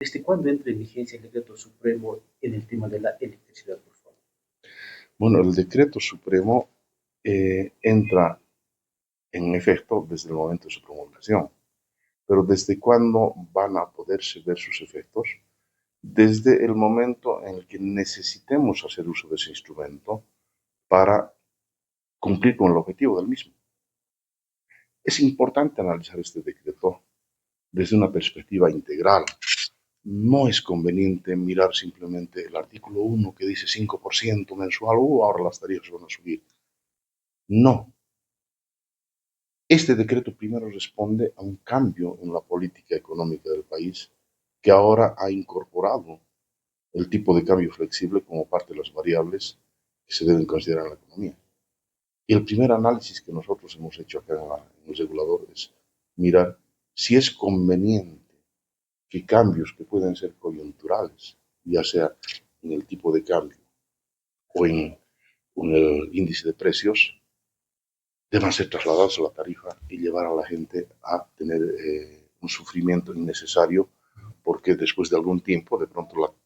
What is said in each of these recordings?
¿Desde cuándo entra en vigencia el decreto supremo en el tema de la electricidad, por favor? Bueno, el decreto supremo entra en efecto desde el momento de su promulgación, pero ¿desde cuándo van a poderse ver sus efectos? Desde el momento en el que necesitemos hacer uso de ese instrumento para cumplir con el objetivo del mismo. Es importante analizar este decreto desde una perspectiva integral. No es conveniente mirar simplemente el artículo 1 que dice 5% mensual, ahora las tarifas van a subir. No. Este decreto primero responde a un cambio en la política económica del país que ahora ha incorporado el tipo de cambio flexible como parte de las variables que se deben considerar en la economía. Y el primer análisis que nosotros hemos hecho acá en el regulador es mirar si es conveniente que cambios que pueden ser coyunturales, ya sea en el tipo de cambio o en el índice de precios, deban ser trasladados a la tarifa y llevar a la gente a tener un sufrimiento innecesario, porque después de algún tiempo, de pronto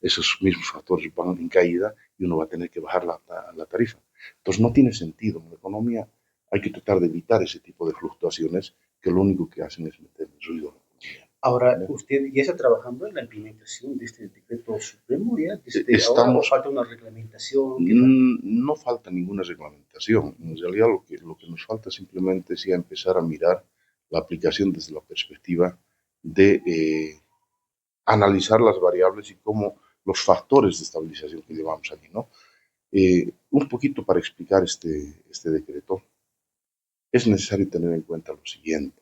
esos mismos factores van en caída y uno va a tener que bajar la tarifa. Entonces no tiene sentido. En la economía hay que tratar de evitar ese tipo de fluctuaciones que lo único que hacen es meter ruido. Ahora, ¿usted ya está trabajando en la implementación de este decreto supremo ya desde ahora o Estamos, falta una reglamentación? no falta ninguna reglamentación. En realidad lo que nos falta simplemente es ya empezar a mirar la aplicación desde la perspectiva de analizar las variables y cómo los factores de estabilización que llevamos allí, ¿no? Un poquito para explicar este decreto, es necesario tener en cuenta lo siguiente.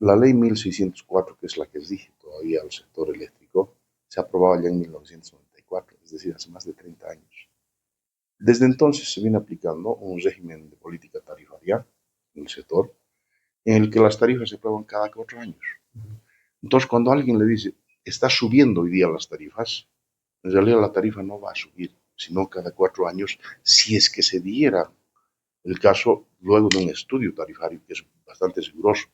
La ley 1604, que es la que rige todavía al sector eléctrico, se aprobaba ya en 1994, es decir, hace más de 30 años. Desde entonces se viene aplicando un régimen de política tarifaria en el sector, en el que las tarifas se aprueban cada 4 años. Entonces, cuando alguien le dice, está subiendo hoy día las tarifas, en realidad la tarifa no va a subir, sino cada 4 años, si es que se diera el caso luego de un estudio tarifario que es bastante riguroso.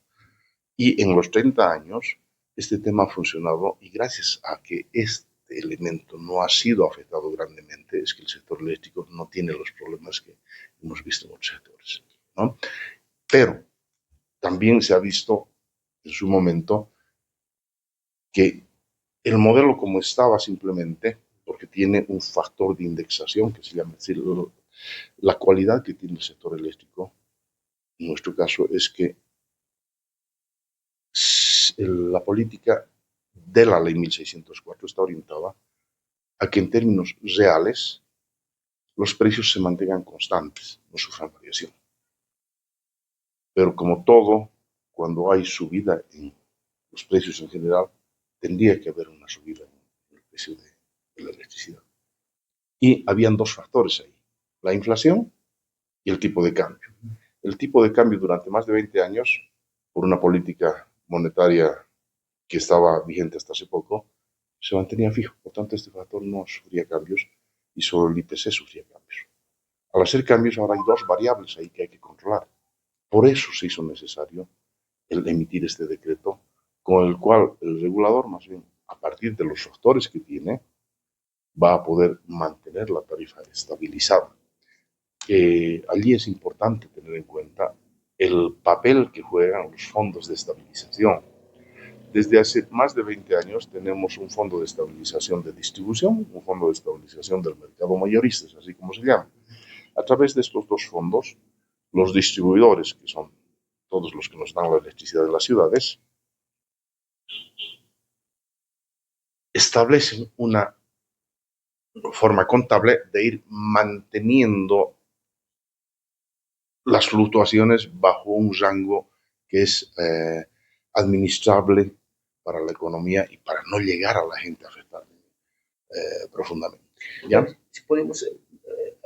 Y en los 30 años, este tema ha funcionado y gracias a que este elemento no ha sido afectado grandemente, es que el sector eléctrico no tiene los problemas que hemos visto en otros sectores, ¿no? Pero también se ha visto en su momento que el modelo como estaba simplemente, porque tiene un factor de indexación que se llama, es decir, la cualidad que tiene el sector eléctrico, en nuestro caso, es que la política de la ley 1604 está orientada a que en términos reales los precios se mantengan constantes, no sufran variación. Pero como todo, cuando hay subida en los precios en general, tendría que haber una subida en el precio de la electricidad. Y habían dos factores ahí, la inflación y el tipo de cambio. El tipo de cambio durante más de 20 años, por una política monetaria que estaba vigente hasta hace poco, se mantenía fijo. Por tanto, este factor no sufría cambios y solo el IPC sufría cambios. Al hacer cambios, ahora hay dos variables ahí que hay que controlar. Por eso se hizo necesario el emitir este decreto, con el cual el regulador, más bien, a partir de los factores que tiene, va a poder mantener la tarifa estabilizada. Allí es importante tener en cuenta el papel que juegan los fondos de estabilización. Desde hace más de 20 años tenemos un fondo de estabilización de distribución, un fondo de estabilización del mercado mayorista, así como se llama. A través de estos dos fondos, los distribuidores, que son todos los que nos dan la electricidad en las ciudades, establecen una forma contable de ir manteniendo las fluctuaciones bajo un rango que es administrable para la economía y para no llegar a la gente a afectar profundamente. ¿Ya? Si podemos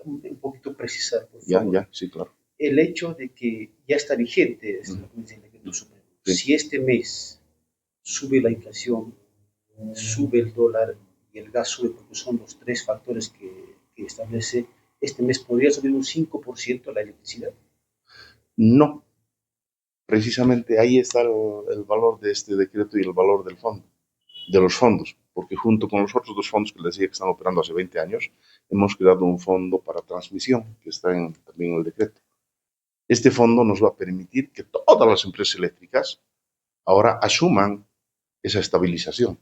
un poquito precisar, por favor. Ya, sí, claro. El hecho de que ya está vigente es lo que dice el decreto supremo. Sí. Si este mes sube la inflación, sube el dólar y el gas sube, porque son los tres factores que establece, este mes podría subir un 5% la electricidad. No, precisamente ahí está el valor de este decreto y el valor del fondo. de los fondos, porque junto con los otros dos fondos que les decía que están operando hace 20 años, hemos creado un fondo para transmisión, que está también en el decreto. Este fondo nos va a permitir que todas las empresas eléctricas ahora asuman esa estabilización.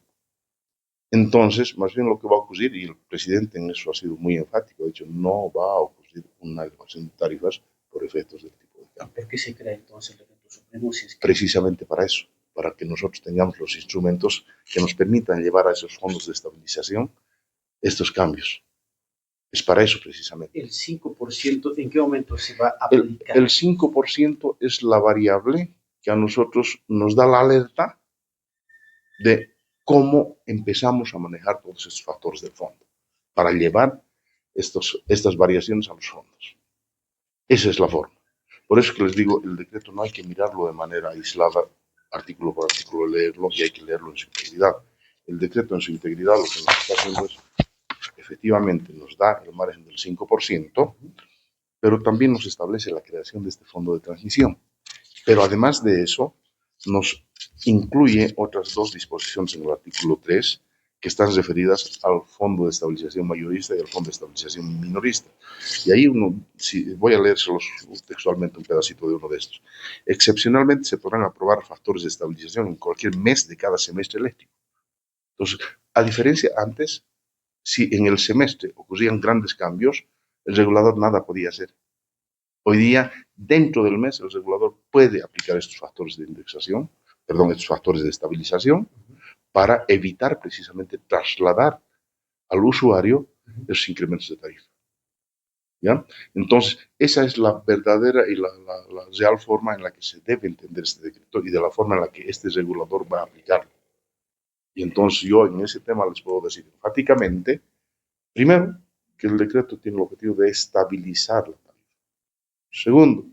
Entonces, más bien lo que va a ocurrir, y el presidente en eso ha sido muy enfático, ha dicho, no va a ocurrir una elevación de tarifas por efectos del tipo de cambio. ¿Por qué se crea entonces el decreto supremo si es que Precisamente para eso, para que nosotros tengamos los instrumentos que nos permitan llevar a esos fondos de estabilización estos cambios? Es para eso precisamente. el 5% en qué momento se va a El, aplicar? el 5% es la variable que a nosotros nos da la alerta de cómo empezamos a manejar todos estos factores del fondo para llevar estas variaciones a los fondos. Esa es la forma. Por eso que les digo, el decreto no hay que mirarlo de manera aislada, artículo por artículo, leerlo, y hay que leerlo en su integridad. El decreto en su integridad lo que nos está haciendo es, efectivamente, nos da el margen del 5%, pero también nos establece la creación de este fondo de transmisión. Pero además de eso, nos incluye otras dos disposiciones en el artículo 3 que están referidas al Fondo de Estabilización Mayorista y al Fondo de Estabilización Minorista. Y ahí voy a leérselos textualmente un pedacito de uno de estos. Excepcionalmente se podrán aprobar factores de estabilización en cualquier mes de cada semestre eléctrico. Entonces, a diferencia antes, si en el semestre ocurrían grandes cambios, el regulador nada podía hacer. Hoy día, dentro del mes, el regulador puede aplicar estos factores de indexación, estos factores de estabilización, para evitar precisamente trasladar al usuario esos incrementos de tarifa. ¿Ya? Entonces, esa es la verdadera y la real forma en la que se debe entender este decreto y de la forma en la que este regulador va a aplicarlo. Y entonces yo en ese tema les puedo decir enfáticamente, primero, que el decreto tiene el objetivo de estabilizar la tarifa. Segundo,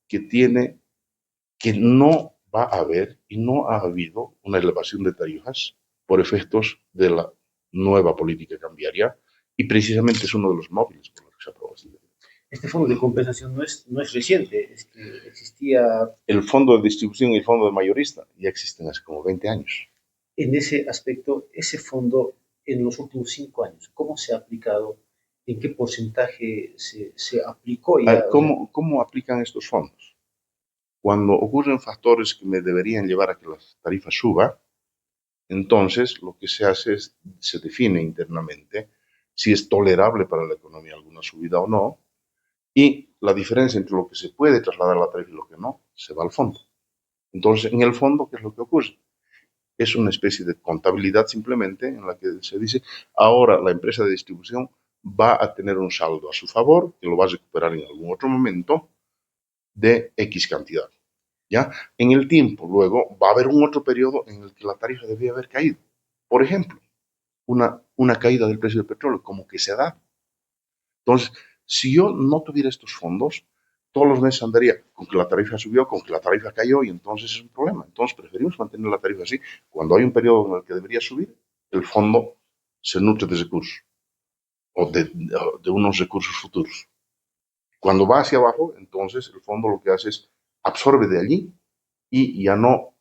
que no va a haber y no ha habido una elevación de tarifas por efectos de la nueva política cambiaria y precisamente es uno de los móviles por los que se aprobó este decreto. Este fondo de compensación no es reciente, es que existía. El fondo de distribución y el fondo de mayorista ya existen hace como 20 años. En ese aspecto, ese fondo en los últimos 5 años, ¿cómo se ha aplicado? ¿En qué porcentaje se aplicó ya? ¿Cómo aplican estos fondos? Cuando ocurren factores que me deberían llevar a que la tarifa suba, entonces lo que se hace es, se define internamente si es tolerable para la economía alguna subida o no, y la diferencia entre lo que se puede trasladar a la tarifa y lo que no, se va al fondo. Entonces, en el fondo, ¿qué es lo que ocurre? Es una especie de contabilidad simplemente en la que se dice, ahora la empresa de distribución va a tener un saldo a su favor, que lo va a recuperar en algún otro momento, de X cantidad. ¿Ya? En el tiempo, luego, va a haber un otro periodo en el que la tarifa debía haber caído. Por ejemplo, una caída del precio del petróleo, como que se da. Entonces, si yo no tuviera estos fondos, todos los meses andaría con que la tarifa subió, con que la tarifa cayó, y entonces es un problema. Entonces, preferimos mantener la tarifa así. Cuando hay un periodo en el que debería subir, el fondo se nutre de recursos o de unos recursos futuros. Cuando va hacia abajo, entonces el fondo lo que hace es absorbe de allí y ya no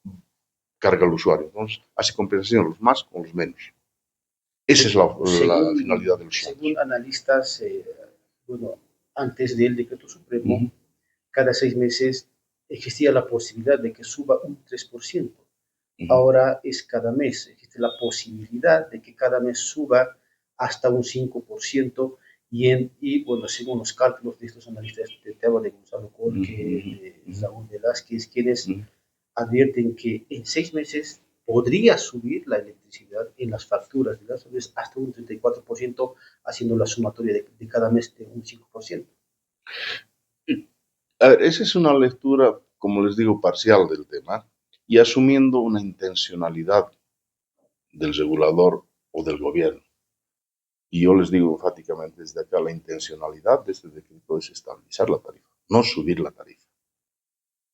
carga al usuario. Entonces, hace compensación los más con los menos. Esa es la finalidad de los fondos. Según analistas, bueno, antes del decreto supremo, cada 6 meses existía la posibilidad de que suba un 3%. Ahora es cada mes. Existe la posibilidad de que cada mes suba hasta un 5%. Y bueno, según los cálculos de estos analistas, te hablo de Gonzalo Colque, de Raúl Velázquez, quienes advierten que en 6 meses podría subir la electricidad en las facturas de las redes hasta un 34%, haciendo la sumatoria de cada mes de un 5%. A ver, esa es una lectura, como les digo, parcial del tema y asumiendo una intencionalidad del regulador o del gobierno. Y yo les digo enfáticamente desde acá, la intencionalidad de este decreto es estabilizar la tarifa, no subir la tarifa.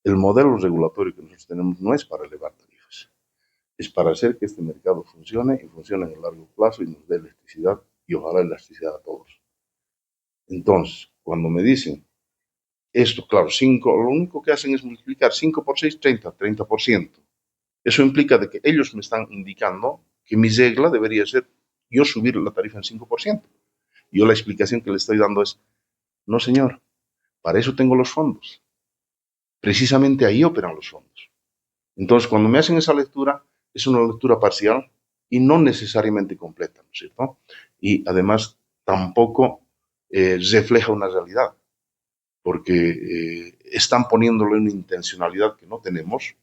El modelo regulatorio que nosotros tenemos no es para elevar tarifas, es para hacer que este mercado funcione y funcione en el largo plazo y nos dé electricidad y ojalá electricidad a todos. Entonces, cuando me dicen esto, claro, 5, lo único que hacen es multiplicar 5 por 6, 30%. Eso implica de que ellos me están indicando que mi regla debería ser yo subir la tarifa en 5%. Yo la explicación que le estoy dando es, no señor, para eso tengo los fondos. Precisamente ahí operan los fondos. Entonces, cuando me hacen esa lectura, es una lectura parcial y no necesariamente completa, ¿no es cierto? Y además tampoco refleja una realidad, porque están poniéndole una intencionalidad que no tenemos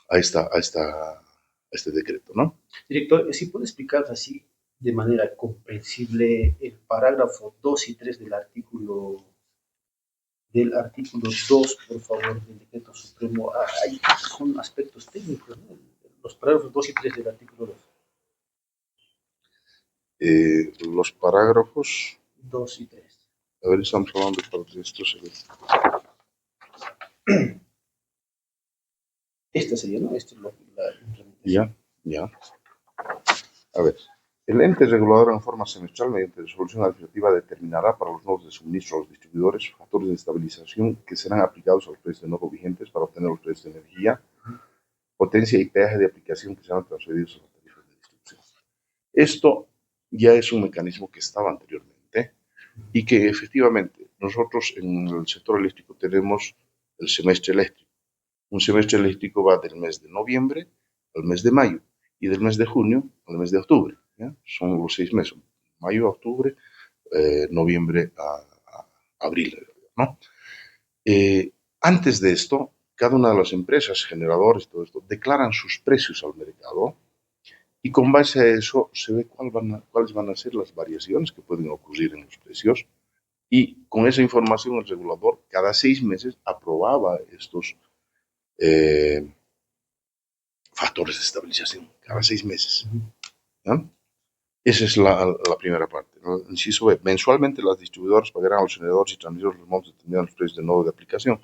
a este decreto, ¿no? Director, si puede explicar así de manera comprensible el parágrafo 2 y 3 del artículo 2, por favor, del decreto supremo. Ahí son aspectos técnicos, ¿no? Los parágrafos 2 y 3 del artículo 2. Los parágrafos, 2 y 3. a ver, estamos hablando de esto. Esta sería, ¿no? Esto es la Ya, implementación. ya. A ver, el ente regulador en forma semestral mediante resolución administrativa determinará para los nodos de suministro a los distribuidores factores de estabilización que serán aplicados a los precios de nodo vigentes para obtener los precios de energía, potencia y peaje de aplicación que serán transferidos a las tarifas de distribución. Esto ya es un mecanismo que estaba anteriormente y que efectivamente nosotros en el sector eléctrico tenemos el semestre eléctrico. Un semestre eléctrico va del mes de noviembre al mes de mayo y del mes de junio al mes de octubre. ¿Ya? Son los 6 meses, mayo a octubre, noviembre a abril, ¿no? Antes de esto, cada una de las empresas, generadores, todo esto, declaran sus precios al mercado y con base a eso se ve cuáles van a ser las variaciones que pueden ocurrir en los precios y con esa información el regulador cada 6 meses aprobaba estos factores de estabilización, cada 6 meses. ¿Ya? Esa es la primera parte. ¿No? Inciso B. Mensualmente las distribuidoras pagarán a los generadores y transmisores los montos determinados los precios de nodo de aplicación.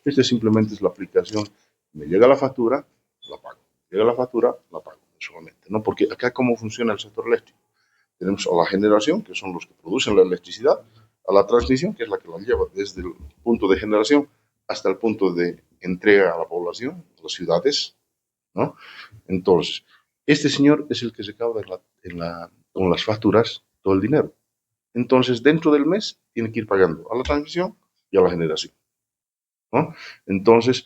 Este simplemente es la aplicación. Me llega la factura, la pago. Llega la factura, la pago mensualmente. ¿No? Porque acá cómo funciona el sector eléctrico. Tenemos a la generación, que son los que producen la electricidad, a la transmisión, que es la que la lleva desde el punto de generación hasta el punto de entrega a la población, a las ciudades, ¿no? Entonces, este señor es el que recauda con las facturas todo el dinero. Entonces, dentro del mes, tiene que ir pagando a la transmisión y a la generación, ¿no? Entonces,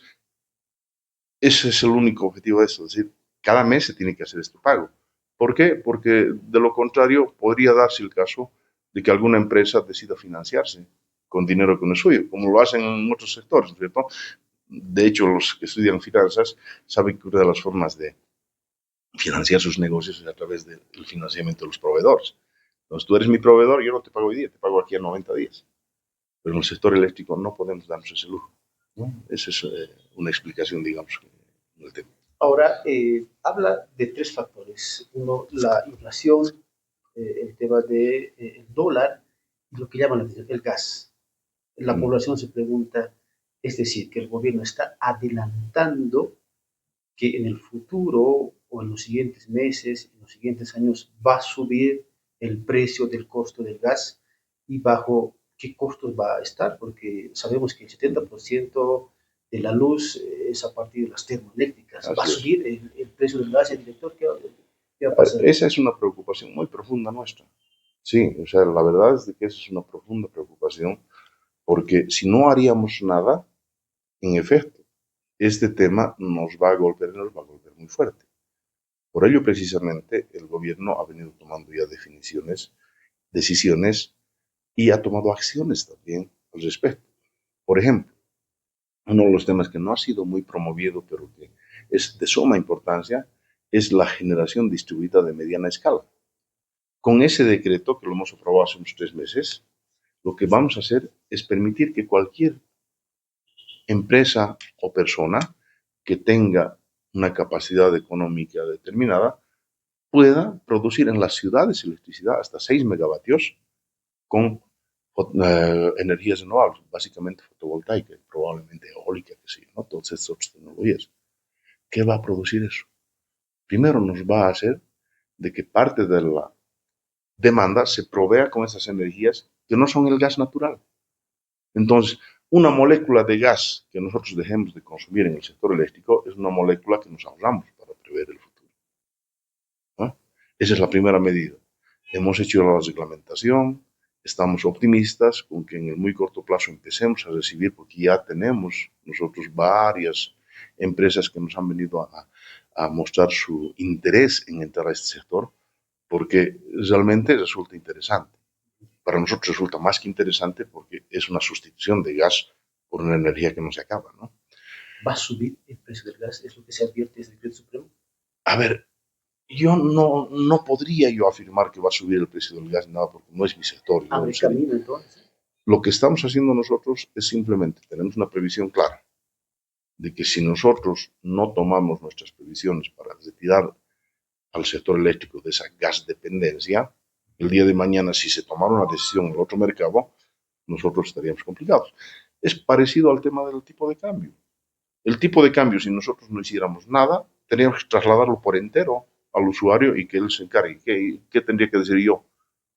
ese es el único objetivo de esto, es decir, cada mes se tiene que hacer este pago. ¿Por qué? Porque de lo contrario podría darse el caso de que alguna empresa decida financiarse con dinero que no es suyo, como lo hacen en otros sectores, ¿no es cierto? De hecho, los que estudian finanzas saben que una de las formas de financiar sus negocios es a través del financiamiento de los proveedores. Entonces, tú eres mi proveedor, yo no te pago hoy día, te pago aquí a 90 días. Pero en el sector eléctrico no podemos darnos ese lujo, ¿no? Esa es una explicación, digamos, del tema. Ahora, habla de 3 factores. Uno, la inflación, el tema del dólar y lo que llaman la atención, el gas. La población se pregunta, es decir, que el gobierno está adelantando que en el futuro o en los siguientes meses, en los siguientes años, va a subir el precio del costo del gas y bajo qué costos va a estar, porque sabemos que el 70% de la luz es a partir de las termoeléctricas. ¿Va a subir el precio del gas, el director? ¿Qué va a pasar? Esa es una preocupación muy profunda nuestra. Sí, o sea, la verdad es de que esa es una profunda preocupación, porque si no haríamos nada, en efecto, este tema nos va a golpear muy fuerte. Por ello, precisamente, el gobierno ha venido tomando ya decisiones y ha tomado acciones también al respecto. Por ejemplo, uno de los temas que no ha sido muy promovido, pero que es de suma importancia, es la generación distribuida de mediana escala. Con ese decreto, que lo hemos aprobado hace unos 3 meses, lo que vamos a hacer es permitir que cualquier empresa o persona que tenga una capacidad económica determinada pueda producir en las ciudades electricidad hasta 6 megavatios con energías renovables, básicamente fotovoltaica, probablemente eólica, que sí, ¿no? Todas estas otras tecnologías. ¿Qué va a producir eso? Primero nos va a hacer de que parte de la demanda se provea con esas energías que no son el gas natural. Entonces, una molécula de gas que nosotros dejemos de consumir en el sector eléctrico es una molécula que nos ahorramos para prever el futuro, ¿no? Esa es la primera medida. Hemos hecho la reglamentación, estamos optimistas con que en el muy corto plazo empecemos a recibir, porque ya tenemos nosotros varias empresas que nos han venido a mostrar su interés en entrar a este sector, porque realmente resulta interesante. Para nosotros resulta más que interesante porque es una sustitución de gas por una energía que no se acaba, ¿no? ¿Va a subir el precio del gas? ¿Es lo que se advierte desde el decreto supremo? A ver, yo no podría yo afirmar que va a subir el precio del gas, nada, porque no es mi sector. ¿Abre camino entonces? Lo que estamos haciendo nosotros es simplemente, tenemos una previsión clara de que si nosotros no tomamos nuestras previsiones para retirar al sector eléctrico de esa gas dependencia, el día de mañana, si se tomara una decisión en el otro mercado, nosotros estaríamos complicados. Es parecido al tema del tipo de cambio. El tipo de cambio, si nosotros no hiciéramos nada, teníamos que trasladarlo por entero al usuario y que él se encargue. ¿Qué tendría que decir yo?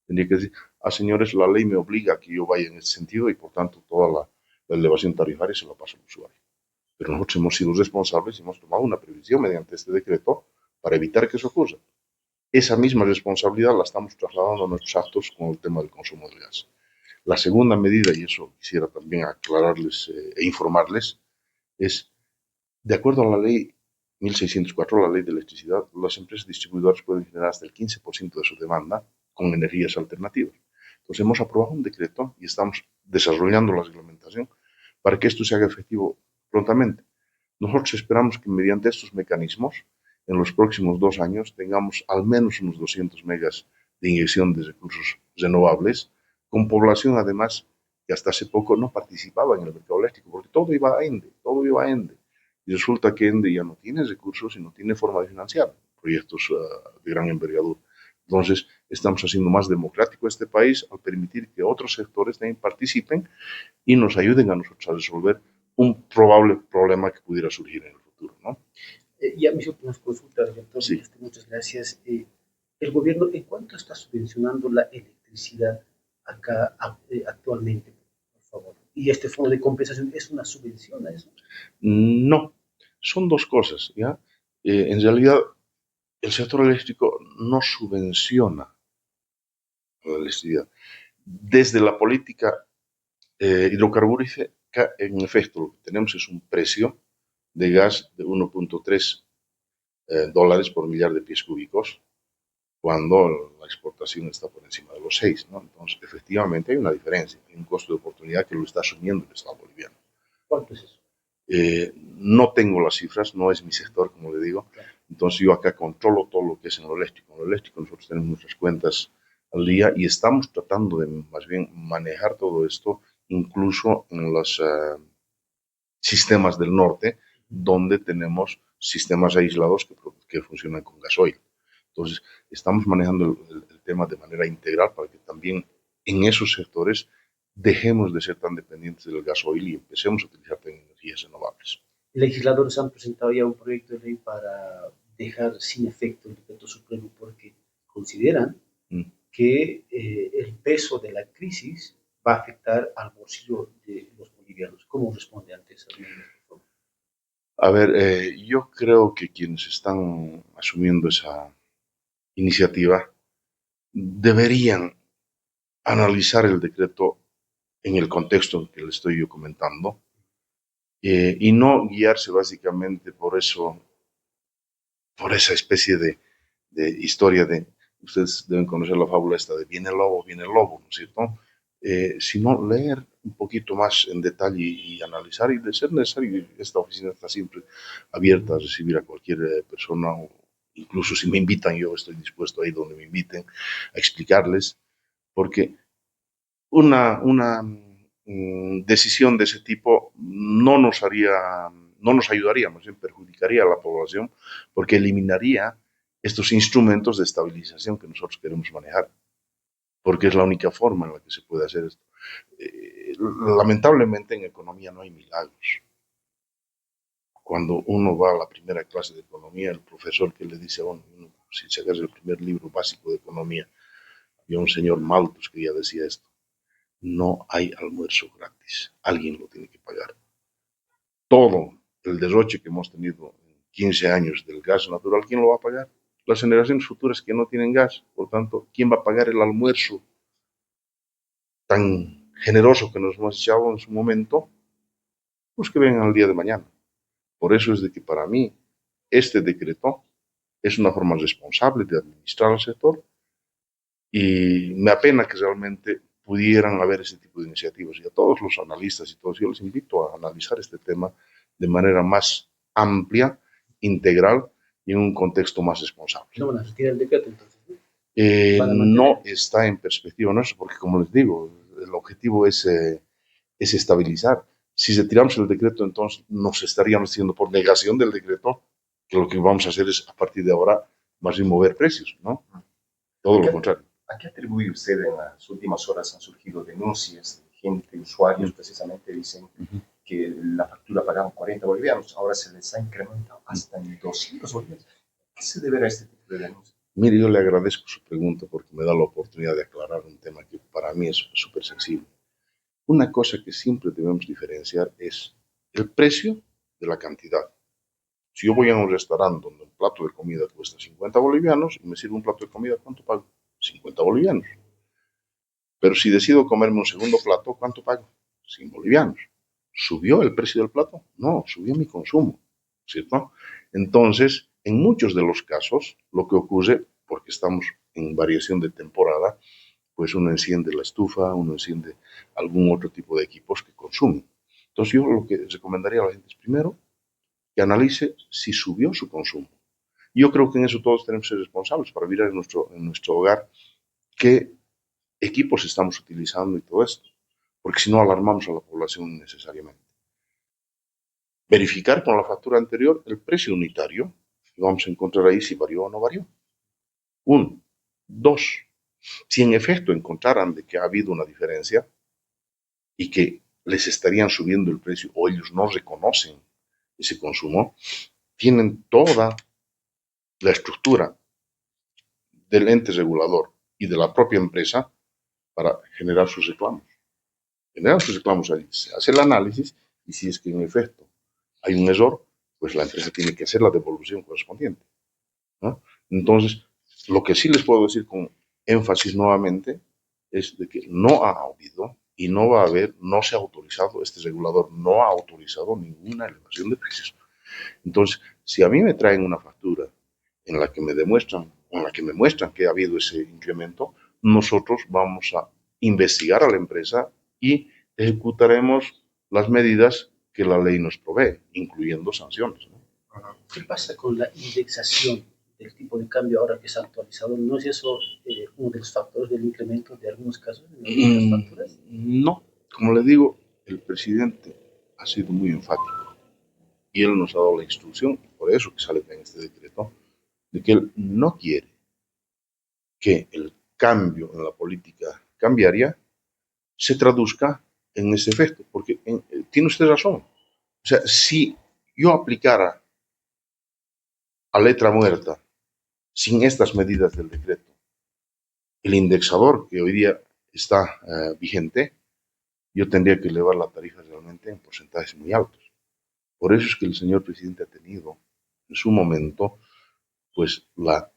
Tendría que decir, señores, la ley me obliga a que yo vaya en ese sentido y por tanto toda la elevación tarifaria se la pasa al usuario. Pero nosotros hemos sido responsables y hemos tomado una previsión mediante este decreto para evitar que eso ocurra. Esa misma responsabilidad la estamos trasladando a nuestros actos con el tema del consumo del gas. La segunda medida, y eso quisiera también aclararles e informarles, es, de acuerdo a la ley 1604, la ley de electricidad, las empresas distribuidoras pueden generar hasta el 15% de su demanda con energías alternativas. Entonces hemos aprobado un decreto y estamos desarrollando la reglamentación para que esto se haga efectivo prontamente. Nosotros esperamos que mediante estos mecanismos, en los próximos 2 años, tengamos al menos unos 200 megas de inyección de recursos renovables, con población además que hasta hace poco no participaba en el mercado eléctrico, porque todo iba a ENDE, todo iba a ENDE. Y resulta que ENDE ya no tiene recursos y no tiene forma de financiar proyectos de gran envergadura. Entonces, estamos haciendo más democrático este país al permitir que otros sectores también participen y nos ayuden a nosotros a resolver un probable problema que pudiera surgir en el futuro, ¿no? Ya mis últimas consultas, doctor. Sí. Muchas gracias. ¿El gobierno en cuánto está subvencionando la electricidad acá actualmente, por favor? ¿Y este fondo de compensación es una subvención a eso? No, son dos cosas, ¿ya? En realidad, el sector eléctrico no subvenciona la electricidad. Desde la política hidrocarburífera, en efecto, lo que tenemos es un precio de gas de 1.3 dólares por millar de pies cúbicos, cuando la exportación está por encima de los 6, ¿no? Entonces, efectivamente, hay una diferencia, hay un costo de oportunidad que lo está asumiendo el Estado boliviano. ¿Cuánto es eso? No tengo las cifras, no es mi sector, como le digo. Entonces yo acá controlo todo lo que es en lo eléctrico. En lo eléctrico nosotros tenemos nuestras cuentas al día y estamos tratando de más bien manejar todo esto, incluso en los sistemas del norte, donde tenemos sistemas aislados que funcionan con gasoil. Entonces, estamos manejando el tema de manera integral para que también en esos sectores dejemos de ser tan dependientes del gasoil y empecemos a utilizar energías renovables. Legisladores han presentado ya un proyecto de ley para dejar sin efecto el decreto supremo porque consideran que el peso de la crisis va a afectar al bolsillo de los bolivianos. ¿Cómo responde ante esas medidas? A ver, yo creo que quienes están asumiendo esa iniciativa deberían analizar el decreto en el contexto en que le estoy yo comentando y no guiarse básicamente por esa especie de historia de, ustedes deben conocer la fábula esta de viene el lobo, ¿no es cierto? Sino leer un poquito más en detalle y analizar, y de ser necesario, esta oficina está siempre abierta a recibir a cualquier persona, o incluso si me invitan, yo estoy dispuesto a ir donde me inviten a explicarles, porque una decisión de ese tipo no nos ayudaría, más bien perjudicaría a la población, porque eliminaría estos instrumentos de estabilización que nosotros queremos manejar, porque es la única forma en la que se puede hacer esto. Lamentablemente en economía no hay milagros. Cuando uno va a la primera clase de economía, el profesor que le dice, bueno, si sacas el primer libro básico de economía, había un señor Malthus que ya decía esto: no hay almuerzo gratis, alguien lo tiene que pagar. Todo el derroche que hemos tenido en 15 años del gas natural, ¿quién lo va a pagar? las generaciones futuras que no tienen gas. Por tanto, ¿quién va a pagar el almuerzo tan generoso que nos hemos echado en su momento? Pues que vengan al día de mañana. Por eso es de que para mí este decreto es una forma responsable de administrar el sector y me apena que realmente pudieran haber ese tipo de iniciativas. Y a todos los analistas y todos, yo les invito a analizar este tema de manera más amplia, integral y en un contexto más responsable. No van a retirar el decreto entonces, ¿no? No está en perspectiva nuestra, porque como les digo, el objetivo es estabilizar. Si retiramos el decreto, entonces nos estaríamos diciendo por negación del decreto que lo que vamos a hacer es a partir de ahora más bien mover precios, ¿no? Todo lo contrario. ¿A qué atribuye usted? En las últimas horas han surgido denuncias de gente, usuarios precisamente dicen que la factura pagaban 40 bolivianos, ahora se les ha incrementado hasta en 200 bolivianos. ¿Qué se deberá a este tipo de denuncias? Mire, yo le agradezco su pregunta porque me da la oportunidad de aclarar un tema que para mí es súper sensible. Una cosa que siempre debemos diferenciar es el precio de la cantidad. Si yo voy a un restaurante donde un plato de comida cuesta 50 bolivianos y me sirve un plato de comida, ¿cuánto pago? 50 bolivianos. Pero si decido comerme un segundo plato, ¿cuánto pago? 100 bolivianos. ¿Subió el precio del plato? No, subió mi consumo, ¿cierto? Entonces, en muchos de los casos, lo que ocurre, porque estamos en variación de temporada, pues uno enciende la estufa, uno enciende algún otro tipo de equipos que consumen. Entonces, yo lo que recomendaría a la gente es primero que analice si subió su consumo. Yo creo que en eso todos tenemos que ser responsables para mirar en nuestro hogar qué equipos estamos utilizando y todo esto, porque si no alarmamos a la población innecesariamente. Verificar con la factura anterior el precio unitario y vamos a encontrar ahí si varió o no varió. Uno. Dos. Si en efecto encontraran de que ha habido una diferencia y que les estarían subiendo el precio o ellos no reconocen ese consumo, tienen toda la estructura del ente regulador y de la propia empresa para generar sus reclamos. Generar sus reclamos ahí, se hace el análisis y si es que en efecto hay un error, pues la empresa tiene que hacer la devolución correspondiente, ¿no? Entonces, lo que sí les puedo decir con énfasis nuevamente es de que no ha habido y no va a haber, no se ha autorizado, este regulador no ha autorizado ninguna elevación de precios. Entonces, si a mí me traen una factura en la que me demuestran, en la que me muestran que ha habido ese incremento, nosotros vamos a investigar a la empresa y ejecutaremos las medidas que la ley nos provee, incluyendo sanciones, ¿no? ¿Qué pasa con la indexación del tipo de cambio ahora que se ha actualizado? ¿No es eso uno de los factores del incremento de algunos casos en algunas facturas? No, como le digo, el presidente ha sido muy enfático y él nos ha dado la instrucción, por eso que sale en este decreto, de que él no quiere que el cambio en la política cambiaria se traduzca en ese efecto, porque tiene usted razón. O sea, si yo aplicara a letra muerta, sin estas medidas del decreto, el indexador que hoy día está vigente, yo tendría que elevar la tarifa realmente en porcentajes muy altos. Por eso es que el señor presidente ha tenido en su momento pues la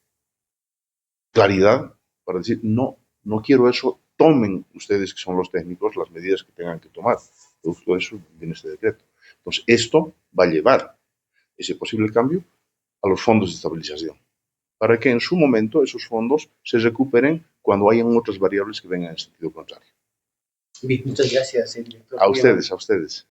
claridad para decir, no, no quiero eso, tomen ustedes que son los técnicos las medidas que tengan que tomar. Todo eso viene este decreto. Entonces, esto va a llevar ese posible cambio a los fondos de estabilización, para que en su momento esos fondos se recuperen cuando hayan otras variables que vengan en sentido contrario. Bien, muchas gracias, director. A ustedes, a ustedes.